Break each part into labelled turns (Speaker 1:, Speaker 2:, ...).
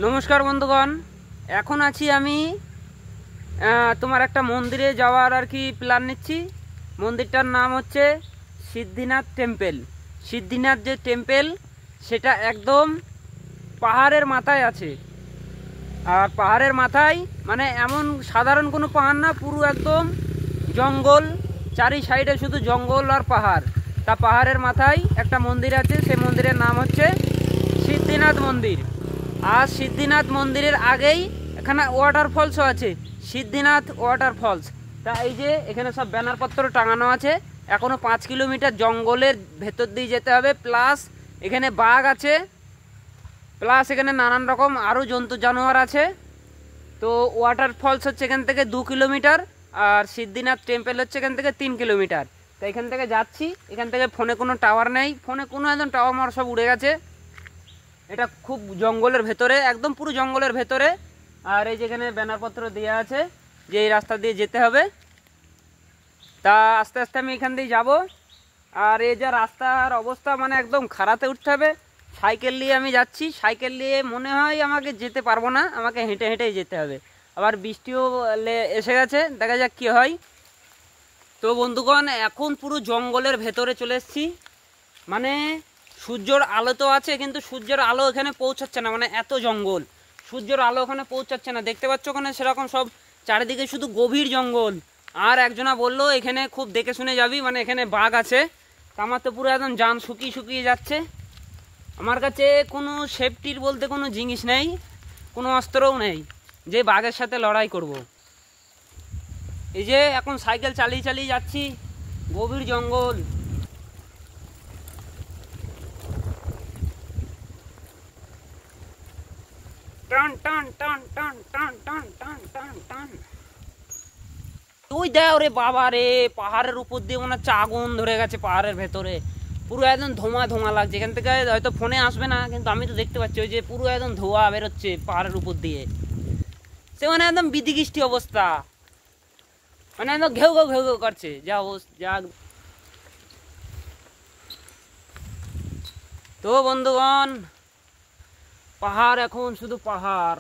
Speaker 1: নমস্কার বন্ধুগণ, এখন আছি আমি তোমার একটা মন্দিরে যাওয়ার আর কি প্ল্যান নিচ্ছি। মন্দিরটার নাম হচ্ছে সিদ্ধিনাথ টেম্পল। সিদ্ধিনাথ যে টেম্পল সেটা একদম পাহাড়ের মাথায় আছে। আর পাহাড়ের মাথায় মানে এমন সাধারণ কোনো পাহাড় না, পুরো একদম জঙ্গল, চারি সাইডে শুধু জঙ্গল আর পাহাড়। তা পাহাড়ের মাথায় একটা মন্দির আছে, সেই মন্দিরের নাম হচ্ছে সিদ্ধিনাথ মন্দির। আর সিদ্ধিনাথ মন্দিরের আগেই এখানে ওয়াটারফলসও আছে, সিদ্ধিনাথ ওয়াটারফলস। তা এই যে এখানে সব ব্যানারপত্র টাঙানো আছে। এখনও 5 কিলোমিটার জঙ্গলের ভেতর দিয়ে যেতে হবে, প্লাস এখানে বাঘ আছে, প্লাস এখানে নানান রকম আরও জন্তু জানোয়ার আছে। তো ওয়াটারফলস হচ্ছে এখান থেকে 2 কিলোমিটার, আর সিদ্ধিনাথ টেম্পল হচ্ছে এখান থেকে 3 কিলোমিটার। তো এখান থেকে যাচ্ছি। এখান থেকে ফোনে কোনো টাওয়ার নেই, ফোনে কোনো একদম টাওয়ার মাওয়ার সব উড়ে গেছে। এটা খুব জঙ্গলের ভেতরে, একদম পুরো জঙ্গলের ভেতরে। আর এই যেখানে ব্যানারপত্র দেওয়া আছে যে এই রাস্তা দিয়ে যেতে হবে। তা আস্তে আস্তে আমি এখান দিয়ে যাব। আর এই যে রাস্তার অবস্থা মানে একদম খারাপে উঠতে হবে। সাইকেল নিয়ে আমি যাচ্ছি, সাইকেল নিয়ে মনে হয় আমাকে যেতে পারবো না, আমাকে হেঁটে হেঁটেই যেতে হবে। আবার বৃষ্টিও এসে গেছে, দেখা যাক কী হয়। তো বন্ধুগণ, এখন পুরো জঙ্গলের ভেতরে চলে এসেছি। মানে সূর্যের আলো তো আছে, কিন্তু সূর্যের আলো এখানে পৌঁছাচ্ছে না, মানে এত জঙ্গল, সূর্যের আলো ওখানে পৌঁছাচ্ছে না। দেখতে পাচ্ছ ওখানে সেরকম সব চারিদিকে শুধু গভীর জঙ্গল। আর একজনা বললো এখানে খুব দেখে শুনে যাবি, মানে এখানে বাঘ আছে। তা আমার তো পুরো একদম জান শুকিয়ে শুকিয়ে যাচ্ছে। আমার কাছে কোনো সেফটির বলতে কোনো জিনিস নেই, কোনো অস্ত্রও নেই যে বাঘের সাথে লড়াই করব। এই যে এখন সাইকেল চালিয়ে চালিয়ে যাচ্ছি, গভীর জঙ্গল। টান টান টান টান টান টান টান টান টান। ওই দেখ রে বাবা রে, পাহাড়ের উপর দিয়ে মনে হচ্ছে আগুন ধরে গেছে পাহাড়ের ভেতরে। পুরো একদম ধোঁয়া ধোঁয়া লাগছে। এখান থেকে হয়তো ফোনে আসবে না, কিন্তু আমি তো দেখতে পাচ্ছি ওই যে পুরো একদম ধোঁয়া বেরোচ্ছে পাহাড়ের উপর দিয়ে। সে মানে একদম বিধিকিষ্টি অবস্থা, মানে একদম ঘেউ ঘেউ ঘেউ ঘেউ করছে। যা তো বন্ধুগণ, পাহাড় এখন শুধু পাহাড়।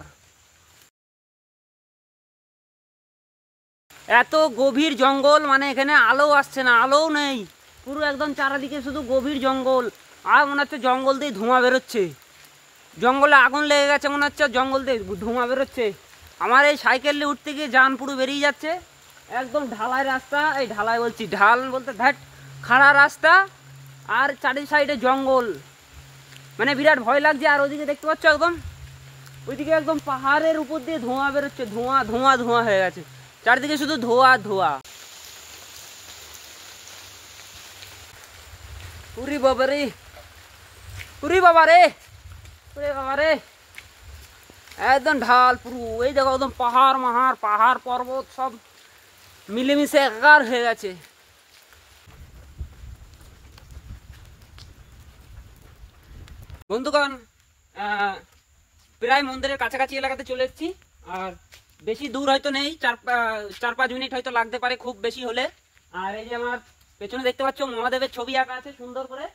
Speaker 1: এত গভীর জঙ্গল, মানে এখানে আলো আসছে না, আলোও নেই, পুরো একদম চারিদিকে শুধু গভীর জঙ্গল। আর মনে হচ্ছে জঙ্গল দিয়ে ধোঁয়া বেরোচ্ছে, জঙ্গলে আগুন লেগে গেছে মনে হচ্ছে, জঙ্গল দিয়ে ধোঁয়া বেরোচ্ছে। আমার এই সাইকেল নিয়ে উঠতে গিয়ে জান পুরো বেরিয়ে যাচ্ছে। একদম ঢালাই রাস্তা, এই ঢালাই বলছি, ঢাল বলতে ধ্যাট, খাড়া রাস্তা, আর চারি সাইডে জঙ্গল, মানে বিরাট ভয় লাগছে। আর ওইদিকে দেখতে পাচ্ছ একদম, ওইদিকে একদম পাহাড়ের উপর দিয়ে ধোঁয়া বেরোচ্ছে, ধোঁয়া ধোঁয়া ধোঁয়া হয়ে গেছে, চারিদিকে শুধু ধোঁয়া ধোঁয়া। উরি বাবা রে, উরি বাবা রে, উরি বাবা রে, একদম ঢাল পুরো। এই দেখো একদম পাহাড় মাহাড়, পাহাড় পর্বত সব মিলেমিশে একাকার হয়ে গেছে। বন্ধুগণ, প্রায় মন্দিরের কাছাকাছি এলাকাতে চলে এসেছি। আর বেশি দূর হয়তো নেই, 4-5 মিনিট হয়তো লাগতে পারে খুব বেশি হলে। আর এই যে আমার পেছনে দেখতে পাচ্ছ মহাদেবের ছবি আঁকা আছে সুন্দর করে।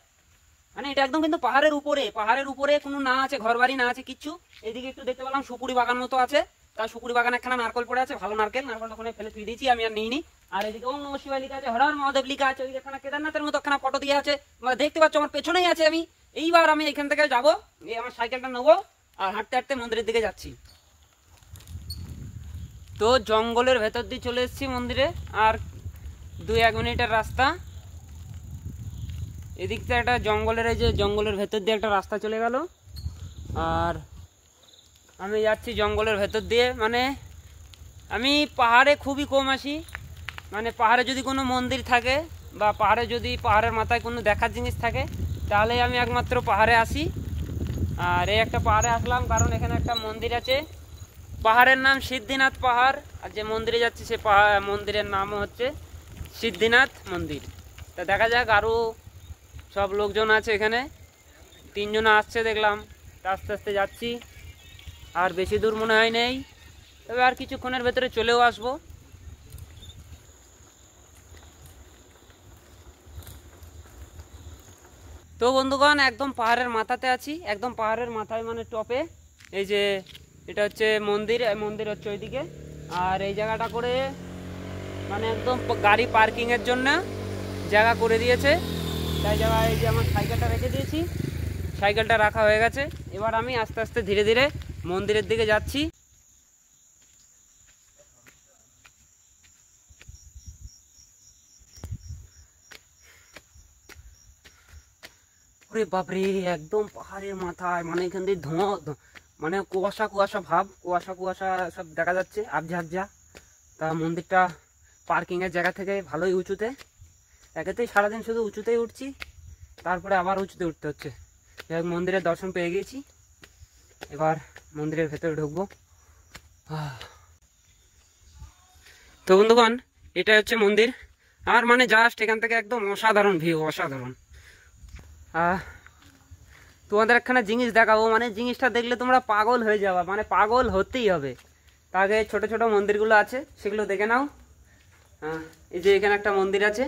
Speaker 1: মানে এটা একদম কিন্তু পাহাড়ের উপরে, পাহাড়ের উপরে কোনো না আছে ঘর বাড়ি, না আছে কিচ্ছু। এদিকে একটু দেখতে পেলাম সুপুরি বাগান মতো আছে, তার সুপুরি বাগানে একখানা নারকল পড়ে আছে, ভালো নারকেল, নারকলটা ওখানে ফেলে তুই দিয়েছি, আমি আর নিইনি। আর এদিকে ওম নমঃ শিবায় লিখা আছে, হর হর মহাদেব লিখা আছে। ওই এখানে কেদারনাথের মতো একখানা ফটো দিয়ে আছে, তোমরা দেখতে পাচ্ছ আমার পেছনেই আছে। আমি এইবার আমি এখান থেকে যাবো, এই আমার সাইকেলটা নেবো আর হাঁটতে হাঁটতে মন্দিরের দিকে যাচ্ছি। তো জঙ্গলের ভেতর দিয়ে চলে এসেছি মন্দিরে, আর 2-1 মিনিটের রাস্তা। এদিকটা একটা জঙ্গলের, এই যে জঙ্গলের ভেতর দিয়ে একটা রাস্তা চলে গেল, আর আমি যাচ্ছি জঙ্গলের ভেতর দিয়ে। মানে আমি পাহাড়ে খুবই কম আসি, মানে পাহাড়ে যদি কোনো মন্দির থাকে বা পাহাড়ে যদি পাহাড়ের মাথায় কোনো দেখার জিনিস থাকে, তাহলে আমি একমাত্র পাহাড়ে আসি। আর এই একটা পাহাড়ে আসলাম কারণ এখানে একটা মন্দির আছে, পাহাড়ের নাম সিদ্ধিনাথ পাহাড়। আর যে মন্দিরে যাচ্ছি সে মন্দিরের নামও হচ্ছে সিদ্ধিনাথ মন্দির। তা দেখা যাক, আরও সব লোকজন আছে এখানে, 3 জন আসছে দেখলাম। আস্তে আস্তে যাচ্ছি, আর বেশি দূর মনে হয় নেই, তবে আর কিছুক্ষণের ভেতরে চলেও আসবো। তো বন্ধুগণ, একদম পাহাড়ের মাথাতে আছি, একদম পাহাড়ের মাথায় মানে টপে। এই যে এটা হচ্ছে মন্দির, মন্দির হচ্ছে ওইদিকে। আর এই জায়গাটা করে মানে একদম গাড়ি পার্কিংয়ের জন্য জায়গা করে দিয়েছে। তাই জায়গায় এই যে আমার সাইকেলটা রেখে দিয়েছি, সাইকেলটা রাখা হয়ে গেছে। এবার আমি আস্তে আস্তে ধীরে ধীরে মন্দিরের দিকে যাচ্ছি। ওরে বাপরে, একদম পাহাড়ের মাথায়, মানে এখান দিয়ে ধোঁয়া, মানে কুয়াশা কুয়াশা ভাব, কুয়াশা কুয়াশা সব দেখা যাচ্ছে, আবজা আবজা। তা মন্দিরটা পার্কিংয়ের জায়গা থেকে ভালোই উঁচুতে, একেতেই সারাদিন শুধু উঁচুতেই উঠছি, তারপরে আবার উঁচুতে উঠতে হচ্ছে। যাই হোক, মন্দিরের দর্শন পেয়ে গিয়েছি, এবার মন্দিরের ভেতরে ঢুকবো। তো বন্ধুগণ, এটা হচ্ছে মন্দির। আর মানে জাস্ট এখান থেকে একদম অসাধারণ ভিউ, অসাধারণ। তোমাদের একখানা জিনিস দেখাবো, মানে জিনিসটা দেখলে তোমরা পাগল হয়ে যাবা, মানে পাগল হতেই হবে। তার আগে ছোট ছোট মন্দিরগুলো আছে, সেগুলো দেখে নাও। এই যে এখানে একটা মন্দির আছে,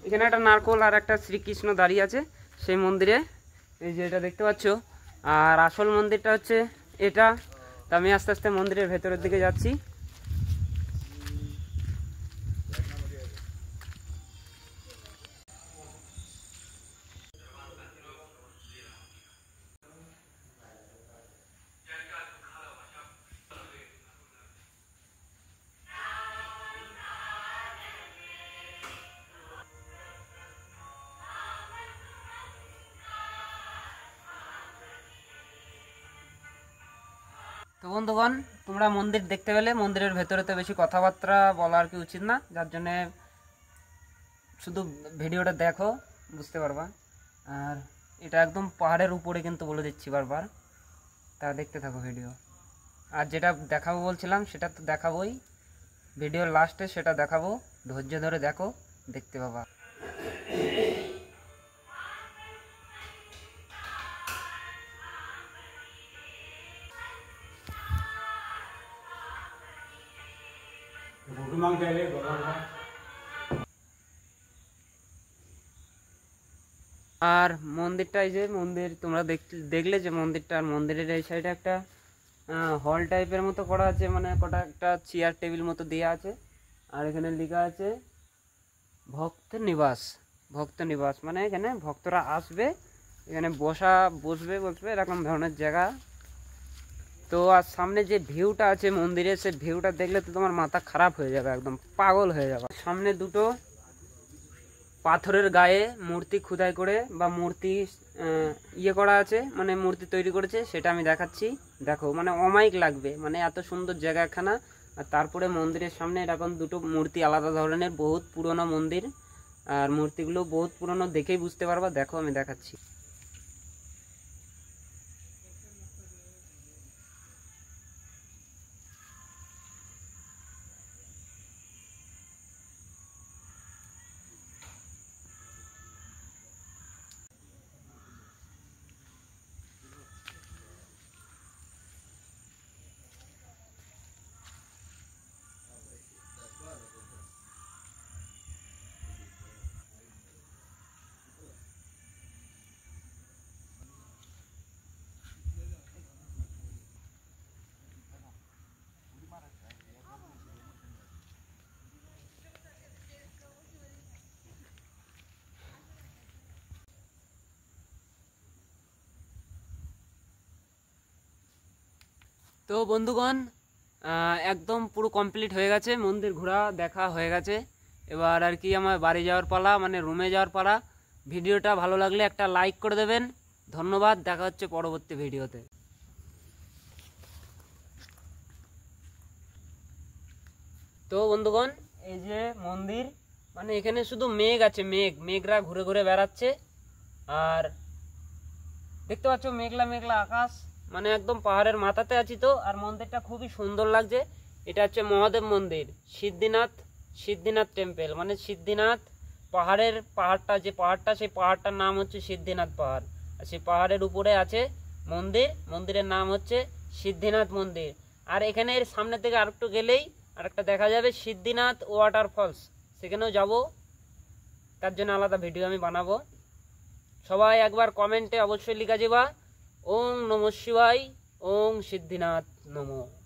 Speaker 1: এখানে একটা নারকোল আর একটা শ্রীকৃষ্ণ দাঁড়িয়ে আছে সেই মন্দিরে, এই যে এটা দেখতে পাচ্ছ। আর আসল মন্দিরটা হচ্ছে এটা। তা আমি আস্তে আস্তে মন্দিরের ভেতরের দিকে যাচ্ছি। তো বন্ধুগণ, তোমরা মন্দির দেখতে পেলে। মন্দিরের ভেতরে তো বেশি কথাবার্তা বলা আর কি উচিত না, যার জন্যে শুধু ভিডিওটা দেখো, বুঝতে পারবা। আর এটা একদম পাহাড়ের উপরে কিন্তু বলে দিচ্ছি বারবার, তা দেখতে থাকো ভিডিও। আর যেটা দেখাবো বলছিলাম সেটা তো দেখাবোই, ভিডিওর লাস্টে সেটা দেখাবো, ধৈর্য ধরে দেখো, দেখতে পাবা। আর মন্দিরটা, এই যে মন্দির তোমরা দেখলে যে মন্দিরটা, আর মন্দিরের এই সাইডে একটা হল টাইপের মতো করা আছে, মানে কটা একটা চেয়ার টেবিল মতো দেওয়া আছে। আর এখানে লেখা আছে ভক্ত নিবাস। ভক্ত নিবাস মানে এখানে ভক্তরা আসবে, এখানে বসবে এরকম ধরনের জায়গা। তো আর সামনে যে ভিউটা আছে মন্দিরে, সে ভিউটা দেখলে তো তোমার মাথা খারাপ হয়ে যাবে, একদম পাগল হয়ে যাবে। সামনে দুটো পাথরের গায়ে মূর্তি খোদাই করে বা মূর্তি ইয়ে করা আছে, মানে মূর্তি তৈরি করেছে, সেটা আমি দেখাচ্ছি। দেখো, মানে অমাইক লাগবে, মানে এত সুন্দর জায়গাখানা। আর তারপরে মন্দিরের সামনে এরকম দুটো মূর্তি, আলাদা ধরনের, বহুত পুরনো মন্দির। আর মূর্তিগুলো বহুত পুরনো, দেখেই বুঝতে পারবা। দেখো, আমি দেখাচ্ছি। তো বন্ধুগণ, একদম পুরো কমপ্লিট হয়ে গেছে, মন্দির ঘোরা দেখা হয়ে গেছে। এবার আর কি আমার বাড়ি যাওয়ার পালা, মানে রুমে যাওয়ার পালা। ভিডিওটা ভালো লাগলে একটা লাইক করে দেবেন। ধন্যবাদ, দেখা হচ্ছে পরবর্তী ভিডিওতে। তো বন্ধুগণ, এই যে মন্দির, মানে এখানে শুধু মেঘ আছে, মেঘরা ঘুরে ঘুরে বেড়াচ্ছে। আর দেখতে পাচ্ছ মেঘলা মেঘলা আকাশ, মানে একদম পাহাড়ের মাথাতে আছি তো। আর মন্দিরটা খুবই সুন্দর লাগছে। এটা হচ্ছে মহাদেব মন্দির, সিদ্ধিনাথ টেম্পল, মানে সিদ্ধিনাথ পাহাড়টা, যে পাহাড়টা, সেই পাহাড়টার নাম হচ্ছে সিদ্ধিনাথ পাহাড়। আর সেই পাহাড়ের উপরে আছে মন্দিরের নাম হচ্ছে সিদ্ধিনাথ মন্দির। আর এখানে সামনে থেকে আরেকটু গেলেই আরেকটা দেখা যাবে সিদ্ধিনাথ ওয়াটারফলস, সেখানেও যাব, তার জন্য আলাদা ভিডিও আমি বানাবো। সবাই একবার কমেন্টে অবশ্যই লিখা যাবা ওং নমঃ শিবায়, ওং সিদ্ধিনাথ নমঃ।